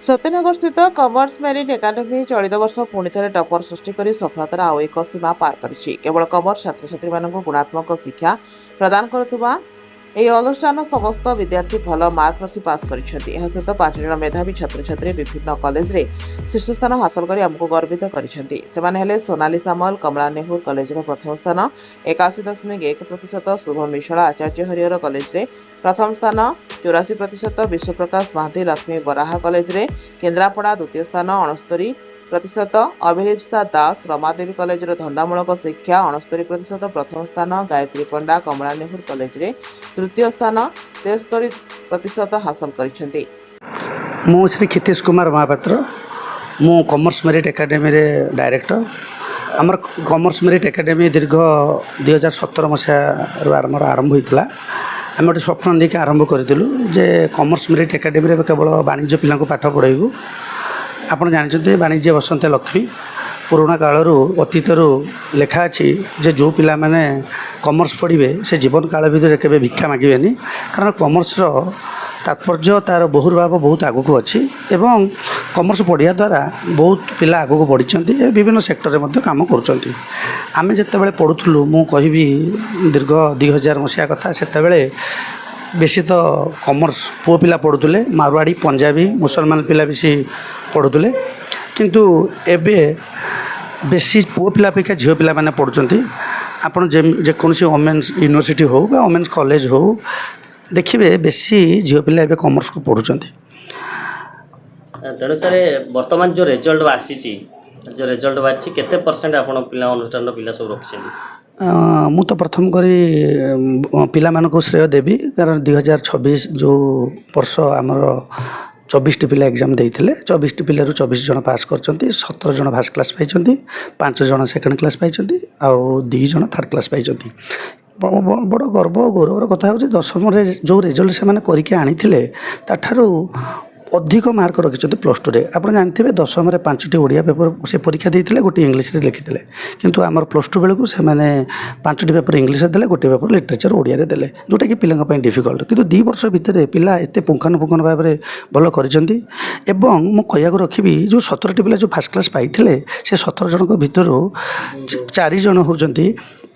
सत्यनगर स्थित commerce merit academy चलित वर्ष पुणि थे टपर सृष्टि कर सफलतार आउ एक सीमा पार कर केवल कमर्स छात्र छात्री गुणात्मक शिक्षा प्रदान करुवा ଏହି ଅନୁଷ୍ଠାନ ସମସ୍ତ ବିଦ୍ୟାର୍ଥୀ ଭଲ ମାର୍କ ରଖି ପାସ୍ କରିଛନ୍ତି। ଏହା ସହିତ 5 ଜଣ ମେଧାବୀ ଛାତ୍ରଛାତ୍ରୀ ବିଭିନ୍ନ କଲେଜରେ ଶୀର୍ଷସ୍ଥାନ ହାସଲ କରି ଆମକୁ ଗର୍ବିତ କରିଛନ୍ତି। ସେମାନେ ହେଲେ ସୋନାଲି ସାମଲ କମଳା ନେହୁର କଲେଜର ପ୍ରଥମ ସ୍ଥାନ 81.1%, ଶୁଭ ମିଶ୍ରା ଆଚାର୍ଯ୍ୟ ହରିହର କଲେଜରେ ପ୍ରଥମ ସ୍ଥାନ 84%, ବିଶ୍ୱପ୍ରକାଶ ମହାନ୍ତି ଲକ୍ଷ୍ମୀ ବରାହା କଲେଜରେ କେନ୍ଦ୍ରାପଡ଼ା ଦ୍ୱିତୀୟ ସ୍ଥାନ 69%, ଅଭିଲିପ୍ସା ଦାସ ରମାଦେବୀ କଲେଜର ଧନ୍ଦାମୂଳକ ଶିକ୍ଷା 69%, ପ୍ରଥମ ସ୍ଥାନ ଗାୟତ୍ରୀ ପଣ୍ଡା କମଳା ନେହୁର କଲେଜରେ ତୃତୀୟ ସ୍ଥାନ 73% ହାସଲ କରିଛନ୍ତି। ମୁଁ ଶ୍ରୀ କ୍ଷିତୀଶ କୁମାର ମହାପାତ୍ର, ମୁଁ କମର୍ସ ମେରିଟ୍ ଏକାଡେମୀରେ ଡାଇରେକ୍ଟର। ଆମର କମର୍ସ ମେରିଟ୍ ଏକାଡେମୀ ଦୀର୍ଘ 2017 ମସିହାରୁ ଆରମ୍ଭ ହୋଇଥିଲା। ଆମେ ଗୋଟେ ସ୍ୱପ୍ନ ନେଇକି ଆରମ୍ଭ କରିଥିଲୁ ଯେ କମର୍ସ ମେରିଟ୍ ଏକାଡେମୀରେ କେବଳ ବାଣିଜ୍ୟ ପିଲାଙ୍କୁ ପାଠ ପଢ଼ାଇବୁ। ଆପଣ ଜାଣିଛନ୍ତି ବାଣିଜ୍ୟ ବସନ୍ତେ ଲକ୍ଷ୍ମୀ ପୁରୁଣା କାଳରୁ ଅତୀତରୁ ଲେଖା ଅଛି ଯେ ଯେଉଁ ପିଲାମାନେ କମର୍ସ ପଢ଼ିବେ ସେ ଜୀବନ କାଳ ଭିତରେ କେବେ ଭିକ୍ଷା ମାଗିବେନି, କାରଣ କମର୍ସର ତାତ୍ପର୍ଯ୍ୟ ତା'ର ବହୁର୍ଭାବ ବହୁତ ଆଗକୁ ଅଛି ଏବଂ କମର୍ସ ପଢ଼ିବା ଦ୍ୱାରା ବହୁତ ପିଲା ଆଗକୁ ବଢ଼ିଛନ୍ତି ଏବଂ ବିଭିନ୍ନ ସେକ୍ଟରରେ ମଧ୍ୟ କାମ କରୁଛନ୍ତି। ଆମେ ଯେତେବେଳେ ପଢ଼ୁଥିଲୁ, ମୁଁ କହିବି ଦୀର୍ଘ 2000 ମସିହା କଥା, ସେତେବେଳେ ବେଶୀ ତ କମର୍ସ ପୁଅ ପିଲା ପଢ଼ୁଥିଲେ, ମାରୱାଡ଼ି ପଞ୍ଜାବୀ ମୁସଲମାନ ପିଲା ବେଶୀ ପଢ଼ୁଥିଲେ, କିନ୍ତୁ ଏବେ ବେଶୀ ପୁଅ ପିଲା ଅପେକ୍ଷା ଝିଅ ପିଲାମାନେ ପଢ଼ୁଛନ୍ତି। ଆପଣ ଯେକୌଣସି ଓମେନ୍ସ ୟୁନିଭର୍ସିଟି ହେଉ ବା ଓମେନ୍ସ କଲେଜ ହେଉ ଦେଖିବେ ବେଶୀ ଝିଅ ପିଲା ଏବେ କମର୍ସକୁ ପଢ଼ୁଛନ୍ତି। ତେଣୁ ସାର୍ ବର୍ତ୍ତମାନ ଯେଉଁ ରେଜଲ୍ଟ ଆସିଛି, କେତେ ପରସେଣ୍ଟ ଆପଣ ପିଲା ଅନୁଷ୍ଠାନର ପିଲା ସବୁ ରଖିଛନ୍ତି? ମୁଁ ତ ପ୍ରଥମ କରି ପିଲାମାନଙ୍କୁ ଶ୍ରେୟ ଦେବି, କାରଣ 2026 ଯେଉଁ ବର୍ଷ ଆମର 24ଟି ପିଲା ଏକ୍ଜାମ୍ ଦେଇଥିଲେ, 24ଟି ପିଲାରୁ 24 ଜଣ ପାସ୍ କରିଛନ୍ତି, 17 ଜଣ ଫାର୍ଷ୍ଟ କ୍ଲାସ୍ ପାଇଛନ୍ତି, 5 ଜଣ ସେକେଣ୍ଡ କ୍ଲାସ୍ ପାଇଛନ୍ତି, ଆଉ 2 ଜଣ ଥାର୍ଡ଼ କ୍ଲାସ୍ ପାଇଛନ୍ତି। ବଡ଼ ଗର୍ବ ଓ ଗୌରବର କଥା ହେଉଛି ଦଶମରେ ଯେଉଁ ରେଜଲ୍ଟ ସେମାନେ କରିକି ଆଣିଥିଲେ ତାଠାରୁ ଅଧିକ ମାର୍କ ରଖିଛନ୍ତି +2ରେ। ଆପଣ ଜାଣିଥିବେ ଦଶମରେ 5ଟି ଓଡ଼ିଆ ପେପର ସେ ପରୀକ୍ଷା ଦେଇଥିଲେ, ଗୋଟିଏ ଇଂଲିଶରେ ଲେଖିଥିଲେ, କିନ୍ତୁ ଆମର +2 ବେଳକୁ ସେମାନେ 5ଟି ପେପର ଇଂଲିଶରେ ଦେଲେ, ଗୋଟିଏ ପେପର ଲିଟରେଚର ଓଡ଼ିଆରେ ଦେଲେ, ଯେଉଁଟାକି ପିଲାଙ୍କ ପାଇଁ ଡିଫିକଲ୍ଟ। କିନ୍ତୁ 2 ବର୍ଷ ଭିତରେ ପିଲା ଏତେ ପୁଙ୍ଖାନୁପୁଙ୍ଖନ ଭାବରେ ଭଲ କରିଛନ୍ତି ଏବଂ ମୁଁ କହିବାକୁ ରଖିବି ଯେଉଁ 17ଟି ପିଲା ଯେଉଁ ଫାର୍ଷ୍ଟ କ୍ଲାସ୍ ପାଇଥିଲେ ସେ 17 ଜଣଙ୍କ ଭିତରୁ 4 ଜଣ ହେଉଛନ୍ତି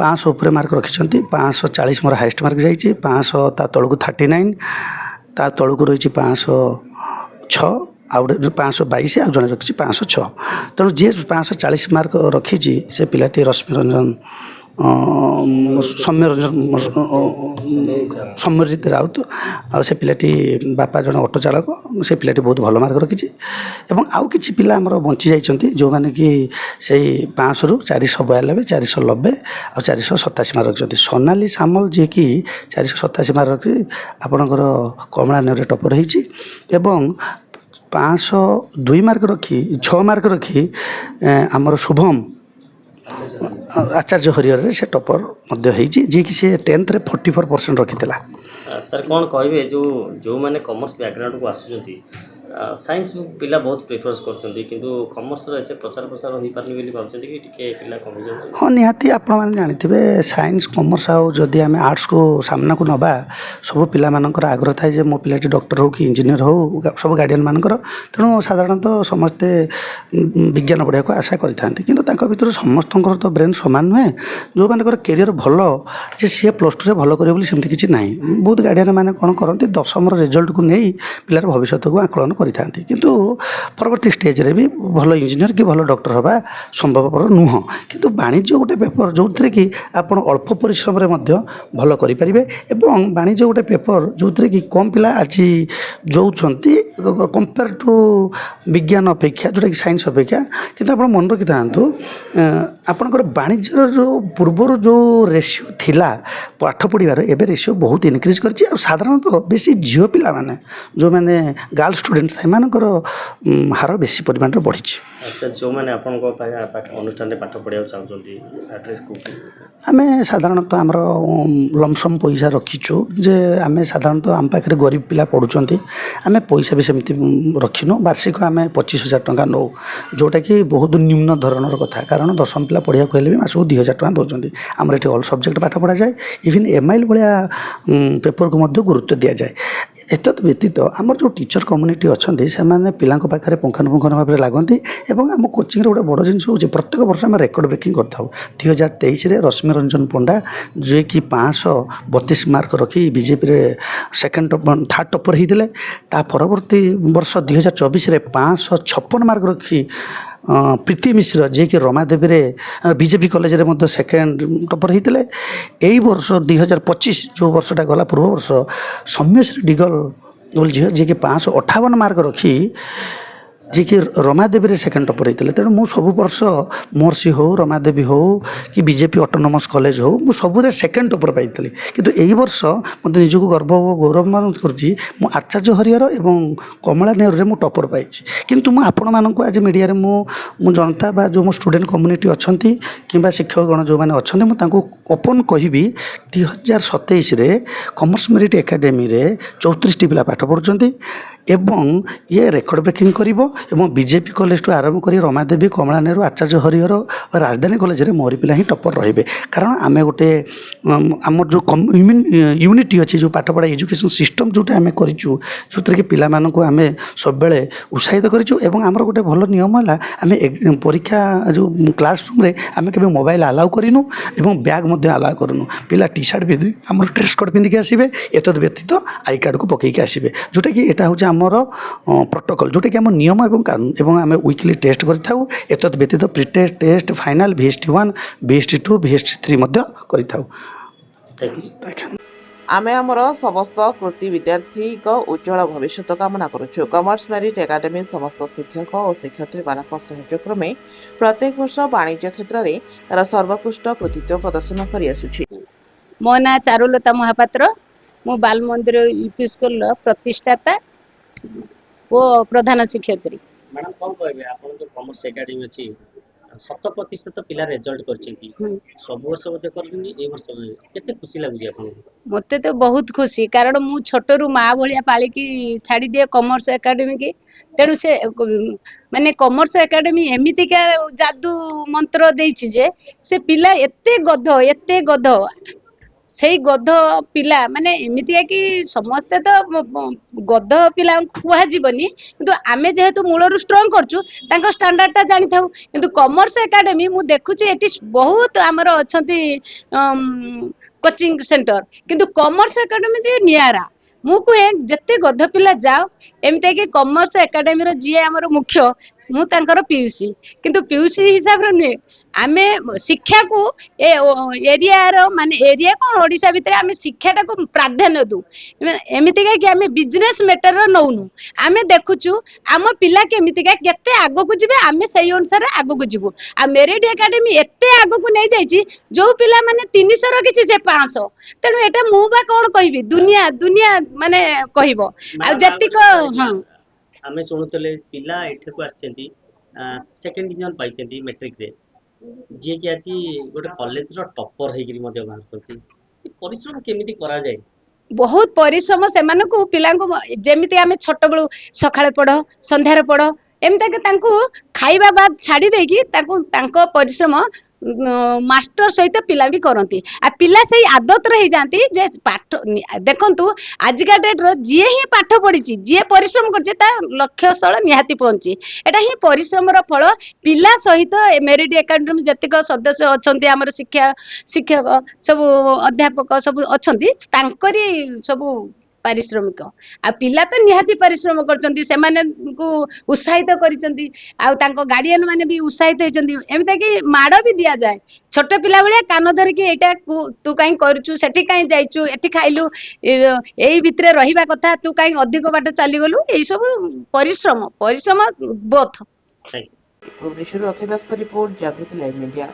500 ଉପରେ ମାର୍କ ରଖିଛନ୍ତି। 540 ମୋର ହାଏଷ୍ଟ ମାର୍କ ଯାଇଛି, 500 ତା ତଳକୁ 39, ତା ତଳକୁ ରହିଛି 506, ଆଉ 522, ଆଉ ଜଣେ ରଖିଛି 506। ତେଣୁ ଯିଏ 540 ମାର୍କ ରଖିଛି ସେ ପିଲାଟି ରଶ୍ମିରଞ୍ଜନ ସୌମ୍ୟଜିତ ରାଉତ, ଆଉ ସେ ପିଲାଟି ବାପା ଜଣେ ଅଟୋ ଚାଳକ, ସେ ପିଲାଟି ବହୁତ ଭଲ ମାର୍କ ରଖିଛି। ଏବଂ ଆଉ କିଛି ପିଲା ଆମର ବଞ୍ଚି ଯାଇଛନ୍ତି ଯେଉଁମାନେ କି ସେଇ 500ରୁ 492, 490 ଆଉ 487 ମାର୍କ ରଖିଛନ୍ତି। ସୋନାଲି ସାମଲ ଯିଏକି 487 ମାର୍କ ରଖି ଆପଣଙ୍କର କମଳା ନେହୁରରେ ଟପର ହେଇଛି ଏବଂ 502 ମାର୍କ ରଖି 6 ମାର୍କ ରଖି ଆମର ଶୁଭମ ଆଚାର୍ଯ୍ୟ ହରିହରରେ ସେ ଟପର ମଧ୍ୟ ହେଇଛି, ଯିଏକି ସେ 10th ରେ 44% ରଖିଥିଲା। ସାର୍ କ'ଣ କହିବେ ଯେଉଁମାନେ କମର୍ସ ବ୍ୟାକଗ୍ରାଉଣ୍ଡକୁ ଆସୁଛନ୍ତି, ସାଇନ୍ସ ପିଲା ବହୁତ ପ୍ରିଫରେନ୍ସ କରୁଛନ୍ତି, କିନ୍ତୁ କମର୍ସର ଏତେ ପ୍ରଚାର ପ୍ରସାର ହୋଇପାରୁନି ବୋଲି ଭାବୁଛନ୍ତି କି ଟିକେ ପିଲା କମିଯାଉଛି? ହଁ, ନିହାତି ଆପଣମାନେ ଜାଣିଥିବେ ସାଇନ୍ସ କମର୍ସ ଆଉ ଯଦି ଆମେ ଆର୍ଟ୍ସକୁ ସାମ୍ନାକୁ ନେବା, ସବୁ ପିଲାମାନଙ୍କର ଆଗ୍ରହ ଥାଏ ଯେ ମୋ ପିଲାଟି ଡକ୍ଟର ହେଉ କି ଇଞ୍ଜିନିୟର ହେଉ, ସବୁ ଗାର୍ଡ଼ିଆନମାନଙ୍କର। ତେଣୁ ସାଧାରଣତଃ ସମସ୍ତେ ବିଜ୍ଞାନ ପଢ଼ିବାକୁ ଆଶା କରିଥାନ୍ତି, କିନ୍ତୁ ତାଙ୍କ ଭିତରୁ ସମସ୍ତଙ୍କର ତ ବ୍ରେନ୍ ସମାନ ନୁହେଁ। ଯେଉଁମାନଙ୍କର କ୍ୟାରିୟର ଭଲ ଯେ ସିଏ +2ରେ ଭଲ କରିବ ବୋଲି ସେମିତି କିଛି ନାହିଁ। ବହୁତ ଗାର୍ଡ଼ିଆନମାନେ କ'ଣ କରନ୍ତି, ଦଶମର ରେଜଲ୍ଟକୁ ନେଇ ପିଲାର ଭବିଷ୍ୟତକୁ ଆକଳନ କରିଥାନ୍ତି, କିନ୍ତୁ ପରବର୍ତ୍ତୀ ଷ୍ଟେଜ୍ରେ ବି ଭଲ ଇଞ୍ଜିନିୟର କି ଭଲ ଡକ୍ଟର ହେବା ସମ୍ଭବପର ନୁହଁ। କିନ୍ତୁ ବାଣିଜ୍ୟ ଗୋଟେ ପେପର ଯେଉଁଥିରେ କି ଆପଣ ଅଳ୍ପ ପରିଶ୍ରମରେ ମଧ୍ୟ ଭଲ କରିପାରିବେ ଏବଂ ବାଣିଜ୍ୟ ଗୋଟେ ପେପର ଯେଉଁଥିରେ କି କମ୍ ପିଲା ଆଜି ଯୋଉଛନ୍ତି କମ୍ପେୟାର ଟୁ ବିଜ୍ଞାନ ଅପେକ୍ଷା, ଯେଉଁଟାକି ସାଇନ୍ସ ଅପେକ୍ଷା। କିନ୍ତୁ ଆପଣ ମନେ ରଖିଥାନ୍ତୁ ଆପଣଙ୍କର ବାଣିଜ୍ୟର ଯେଉଁ ପୂର୍ବରୁ ଯେଉଁ ରେସିଓ ଥିଲା ପାଠ ପଢ଼ିବାର, ଏବେ ରେସିଓ ବହୁତ ଇନକ୍ରିଜ୍ କରିଛି। ଆଉ ସାଧାରଣତଃ ବେଶୀ ଝିଅ ପିଲାମାନେ ଯେଉଁମାନେ ଗାର୍ଲ ଷ୍ଟୁଡେଣ୍ଟ ସେମାନଙ୍କର ହାର ବେଶୀ ପରିମାଣରେ ବଢ଼ିଛି। ଆଚ୍ଛା ଯେଉଁମାନେ ଆପଣଙ୍କ ଅନୁଷ୍ଠାନରେ ପାଠ ପଢ଼ିବାକୁ ଚାହୁଁଛନ୍ତି ଆଡ୍ରେସ୍ କେଉଁଠି? ଆମେ ସାଧାରଣତଃ ଆମର ଲମସମ୍ ପଇସା ରଖିଛୁ ଯେ ଆମେ ସାଧାରଣତଃ ଆମ ପାଖରେ ଗରିବ ପିଲା ପଢ଼ୁଛନ୍ତି, ଆମେ ପଇସା ବି ସେମିତି ରଖିନୁ। ବାର୍ଷିକ ଆମେ 25,000 ଟଙ୍କା ନେଉ, ଯେଉଁଟାକି ବହୁତ ନିମ୍ନ ଧରଣର କଥା, କାରଣ ଦଶମ ପିଲା ପଢ଼ିବାକୁ ହେଲେ ବି ମାସକୁ 2,000 ଟଙ୍କା ଦେଉଛନ୍ତି। ଆମର ଏଠି ଅଲ୍ ସବଜେକ୍ଟ ପାଠ ପଢ଼ାଯାଏ, ଇଭିନ୍ MIL ଭଳିଆ ପେପରକୁ ମଧ୍ୟ ଗୁରୁତ୍ୱ ଦିଆଯାଏ। ଏତଦ୍ ବ୍ୟତୀତ ଆମର ଯେଉଁ ଟିଚର କମ୍ୟୁନିଟି ଅଛନ୍ତି ସେମାନେ ପିଲାଙ୍କ ପାଖରେ ପୁଙ୍ଖାନୁପୁଙ୍ଖନ ଭାବରେ ଲାଗନ୍ତି ଏବଂ ଆମ କୋଚିଂର ଗୋଟେ ବଡ଼ ଜିନିଷ ହେଉଛି ପ୍ରତ୍ୟେକ ବର୍ଷ ଆମେ ରେକର୍ଡ଼ ବ୍ରେକିଂ କରିଥାଉ। 2023ରେ ରଶ୍ମି ରଞ୍ଜନ ପଣ୍ଡା ଯିଏକି 532 ମାର୍କ ରଖି ବିଜେପିରେ ଥାର୍ଡ଼ ଟପର ହେଇଥିଲେ। ତା ପରବର୍ତ୍ତୀ ବର୍ଷ 2024ରେ 556 ମାର୍କ ରଖି ପ୍ରୀତି ମିଶ୍ର ଯିଏକି ରମାଦେବୀରେ ବିଜେପି କଲେଜରେ ମଧ୍ୟ ସେକେଣ୍ଡ ଟପର ହେଇଥିଲେ। ଏଇ ବର୍ଷ 2025 ଯେଉଁ ବର୍ଷଟା ଗଲା ପୂର୍ବ ବର୍ଷ ସୌମ୍ୟଶ୍ରୀ ଡିଗଲ ବୋଲି ଝିଅ ଯିଏକି 558 ମାର୍କ ରଖି ଯିଏକି ରମାଦେବୀରେ ସେକେଣ୍ଡ ଟପର ହେଇଥିଲେ। ତେଣୁ ମୁଁ ସବୁ ବର୍ଷ ମହର୍ଷି ହେଉ, ରମାଦେବୀ ହେଉ କି ବିଜେପି ଅଟୋନମସ୍ କଲେଜ ହେଉ, ମୁଁ ସବୁରେ ସେକେଣ୍ଡ ଟପର ପାଇଥିଲି। କିନ୍ତୁ ଏଇ ବର୍ଷ ମୋତେ ନିଜକୁ ଗର୍ବ ଓ ଗୌରବମାନ କରୁଛି ମୁଁ ଆଚାର୍ଯ୍ୟ ହରିହର ଏବଂ କମଳା ନେହେରୁରେ ମୁଁ ଟପର ପାଇଛି। କିନ୍ତୁ ମୁଁ ଆପଣମାନଙ୍କୁ ଆଜି ମିଡ଼ିଆରେ ମୁଁ ଜନତା ବା ଯେଉଁ ମୋ ଷ୍ଟୁଡେଣ୍ଟ କମ୍ୟୁନିଟି ଅଛନ୍ତି କିମ୍ବା ଶିକ୍ଷକଗଣ ଯେଉଁମାନେ ଅଛନ୍ତି ମୁଁ ତାଙ୍କୁ ଓପନ୍ କହିବି 2027ରେ କମର୍ସ ମେରିଟ୍ ଏକାଡେମୀରେ 34ଟି ପିଲା ପାଠ ପଢ଼ୁଛନ୍ତି ଏବଂ ଇଏ ରେକର୍ଡ଼ ବ୍ରେକିଂ କରିବ ଏବଂ ବିଜେପି କଲେଜଠୁ ଆରମ୍ଭ କରି ରମାଦେବୀ, କମଳା ନେହେରୁ, ଆଚାର୍ଯ୍ୟ ହରିହର ଓ ରାଜଧାନୀ କଲେଜରେ ମୋରି ପିଲା ହିଁ ଟପର ରହିବେ। କାରଣ ଆମେ ଗୋଟେ ଆମର ଯେଉଁ ୟୁନିଟି ଅଛି, ଯେଉଁ ପାଠପଢ଼ା ଏଜୁକେସନ୍ ସିଷ୍ଟମ୍ ଯେଉଁଟା ଆମେ କରିଛୁ, ଯେଉଁଥିରେ କି ପିଲାମାନଙ୍କୁ ଆମେ ସବୁବେଳେ ଉତ୍ସାହିତ କରିଛୁ ଏବଂ ଆମର ଗୋଟେ ଭଲ ନିୟମ ହେଲା ଆମେ ପରୀକ୍ଷା ଯେଉଁ କ୍ଲାସ୍ ରୁମ୍ରେ ଆମେ କେବେ ମୋବାଇଲ୍ ଆଲାଉ କରିନୁ ଏବଂ ବ୍ୟାଗ୍ ମଧ୍ୟ ଆଲାଉ କରିନୁ। ପିଲା ଟି ସାର୍ଟ ପିନ୍ଧି ଆମର ଡ୍ରେସ୍ କୋଡ଼୍ ପିନ୍ଧିକି ଆସିବେ, ଏତଦ୍ ବ୍ୟତୀତ ଆଇ କାର୍ଡ଼କୁ ପକାଇକି ଆସିବେ, ଯେଉଁଟାକି ଏଇଟା ହେଉଛି ଆମର ପ୍ରୋଟୋକଲ୍, ଯେଉଁଟାକି ଆମ ନିୟମ ଏବଂ କାନୁନ। ଏବଂ ଆମେ ୱିକଲି ଟେଷ୍ଟ କରିଥାଉ। ଏତଦ୍ ବ୍ୟତୀତ pre test, test, final, VST1, VST2, VST3 ମଧ୍ୟ କରିଥାଉ। Thank you. ଆମେ ଆମର ସମସ୍ତ କୃତି ବିଦ୍ୟାର୍ଥୀଙ୍କ ଉଜ୍ଜଳ ଭବିଷ୍ୟତ କାମନା କରୁଛୁ। କମର୍ସ ମେରିଟ୍ ଏକାଡେମୀ ସମସ୍ତ ଶିକ୍ଷକ ଓ ଶିକ୍ଷୟିତ୍ରୀମାନଙ୍କ ସହଯୋଗ କ୍ରମେ ପ୍ରତ୍ୟେକ ବର୍ଷ ବାଣିଜ୍ୟ କ୍ଷେତ୍ରରେ ତାର ସର୍ବୋତ୍କୃଷ୍ଟ କୃତିତ୍ୱ ପ୍ରଦର୍ଶନ କରିଆସୁଛି। ମୋ ନାଁ ଚାରୁଲତା ମହାପାତ୍ର। ମୁଁ ବାଲ ମନ୍ଦିର ୟୁପି ସ୍କୁଲର ପ୍ରତିଷ୍ଠାତା ଓ ପ୍ରଧାନ ଶିକ୍ଷୟିତ୍ରୀ। ମ୍ୟାଡ଼ାମ୍ କ'ଣ କହିବେ, ଆପଣ ଯେଉଁ କମର୍ସ ଏକାଡେମୀ ଅଛି 100% ପିଲା ରେଜଲ୍ଟ କରିଛନ୍ତି, ସବୁ ବର୍ଷ ମଧ୍ୟ କରୁଛନ୍ତି, ଏଇ ବର୍ଷ କେତେ ଖୁସି ଲାଗୁଛି ଆପଣଙ୍କୁ? ମତେ ତ ବହୁତ ଖୁସି, କାରଣ ମୁଁ ଛୋଟରୁ ମା ଭଳିଆ ପାଳିକି ଛାଡ଼ିଦିଏ କମର୍ସ ଏକାଡେମୀ କି। ତେଣୁ ସେ ମାନେ କମର୍ସ ଏକାଡେମୀ ଏମିତିକା ଯାଦୁ ମନ୍ତ୍ର ଦେଇଛି ଯେ ସେ ପିଲା ଏତେ ଗଧ ସେଇ ଗଧ ପିଲା ମାନେ ଏମିତିଆ କି ସମସ୍ତେ ତ ଗଧ ପିଲାଙ୍କୁ କୁହାଯିବନି, କିନ୍ତୁ ଆମେ ଯେହେତୁ ମୂଳରୁ ଷ୍ଟ୍ରଙ୍ଗ କରୁଛୁ ତାଙ୍କ ଷ୍ଟାଣ୍ଡାର୍ଡଟା ଜାଣିଥାଉ। କିନ୍ତୁ କମର୍ସ ଏକାଡେମୀ ମୁଁ ଦେଖୁଛି ଏଠି ବହୁତ ଆମର ଅଛନ୍ତି କୋଚିଂ ସେଣ୍ଟର, କିନ୍ତୁ କମର୍ସ ଏକାଡେମୀ ନିଆରା। ମୁଁ କୁହେ ଯେତେ ଗଧ ପିଲା ଯାଅ, ଏମିତିକି କମର୍ସ ଏକାଡେମୀର ଯିଏ ଆମର ମୁଖ୍ୟ, ମୁଁ ତାଙ୍କର ପିୟୁସି, କିନ୍ତୁ ପିୟୁସି ହିସାବରେ ନୁହେଁ। ଆମେ ଶିକ୍ଷାକୁ ଏରିଆର ମାନେ ଏରିଆ କ'ଣ ଓଡ଼ିଶା ଭିତରେ ଆମେ ଶିକ୍ଷାଟାକୁ ପ୍ରାଧାନ୍ୟ ଦଉ। ଏମିତିକା କି ଆମେ ବିଜନେସ୍ ମେଟର ନଉନୁ। ଆମେ ଦେଖୁଛୁ ଆମ ପିଲା କେମିତିକା କେତେ ଆଗକୁ ଯିବେ, ଆମେ ସେଇ ଅନୁସାରେ ଆଗକୁ ଯିବୁ। ଆଉ ମେରିଟ୍ ଏକାଡେମୀ ଏତେ ଆଗକୁ ନେଇଯାଇଛି, ଯୋଉ ପିଲାମାନେ 300 ରଖିଛି ସେ 500। ତେଣୁ ଏଟା ମୁଁ ବା କ'ଣ କହିବି, ଦୁନିଆ ମାନେ କହିବ। ଆଉ ଯେତିକ ଆମେ ଶୁଣୁଥିଲେ ପିଲା ଏଠାକୁ ଆସିଛନ୍ତି ସେକେଣ୍ଡ ଡିଭିଜନ ପାଇଛନ୍ତି ମେଟ୍ରିକରେ, ଯିଏକି ଆଜି ଗୋଟେ କଲେଜର ଟପର ହେଇକିରି ମଧ୍ୟ ବାହାରୁଛନ୍ତି। ପରିଶ୍ରମ କେମିତି କରାଯାଏ? ବହୁତ ପରିଶ୍ରମ ସେମାନଙ୍କୁ ପିଲାଙ୍କୁ, ଯେମିତି ଆମେ ଛୋଟବେଳୁ ସକାଳେ ପଢ, ସନ୍ଧ୍ୟାରେ ପଢ, ଏମିତିକି ତାଙ୍କୁ ଖାଇବା ବାଦ ଛାଡ଼ି ଦେଇକି ତାଙ୍କ ପରିଶ୍ରମ ମାଷ୍ଟର ସହିତ ପିଲା ବି କରନ୍ତି। ଆଉ ପିଲା ସେଇ ଆଦତରେ ହେଇଯାଆନ୍ତି ଯେ ପାଠ ଦେଖନ୍ତୁ ଆଜିକା ଡେଟ୍ର ଯିଏ ହିଁ ପାଠ ପଢିଛି, ଯିଏ ପରିଶ୍ରମ କରିଛି, ତା ଲକ୍ଷ୍ୟସ୍ଥଳ ନିହାତି ପହଞ୍ଚି। ଏଟା ହିଁ ପରିଶ୍ରମର ଫଳ। ପିଲା ସହିତ ମେରିଟ୍ ଏକାଡେମୀ ଯେତିକ ସଦସ୍ୟ ଅଛନ୍ତି, ଆମର ଶିକ୍ଷକ ସବୁ ଅଧ୍ୟାପକ ସବୁ ଅଛନ୍ତି, ତାଙ୍କରି ସବୁ ପାରିଶ୍ରମିକ। ଆଉ ପିଲା ତ ନିହାତି ପରିଶ୍ରମ କରିଛନ୍ତି, ସେମାନଙ୍କୁ ଉତ୍ସାହିତ କରିଛନ୍ତି, ଆଉ ତାଙ୍କ ଗାର୍ଡିଆନ ମାନେ ବି ଉତ୍ସାହିତ ହେଇଛନ୍ତି। ଏମିତିକି ମାଡ଼ ବି ଦିଆଯାଏ, ଛୋଟ ପିଲା ଭଳିଆ କାନ ଧରିକି ଏଇଟା ତୁ କାହିଁ କରୁଛୁ, ସେଠି କାହିଁ ଯାଇଛୁ, ଏଠି ଖାଇଲୁ, ଏଇ ଭିତରେ ରହିବା କଥା, ତୁ କାହିଁ ଅଧିକ ବାଟ ଚାଲିଗଲୁ। ଏଇସବୁ ପରିଶ୍ରମ ବୋଥ। ଭୁବନେଶ୍ୱରରୁ ଅକ୍ଷୟ ଦାସଙ୍କ ରିପୋର୍ଟ, ଜାଗୃତି ଲାଇଭ୍ ମିଡିଆ।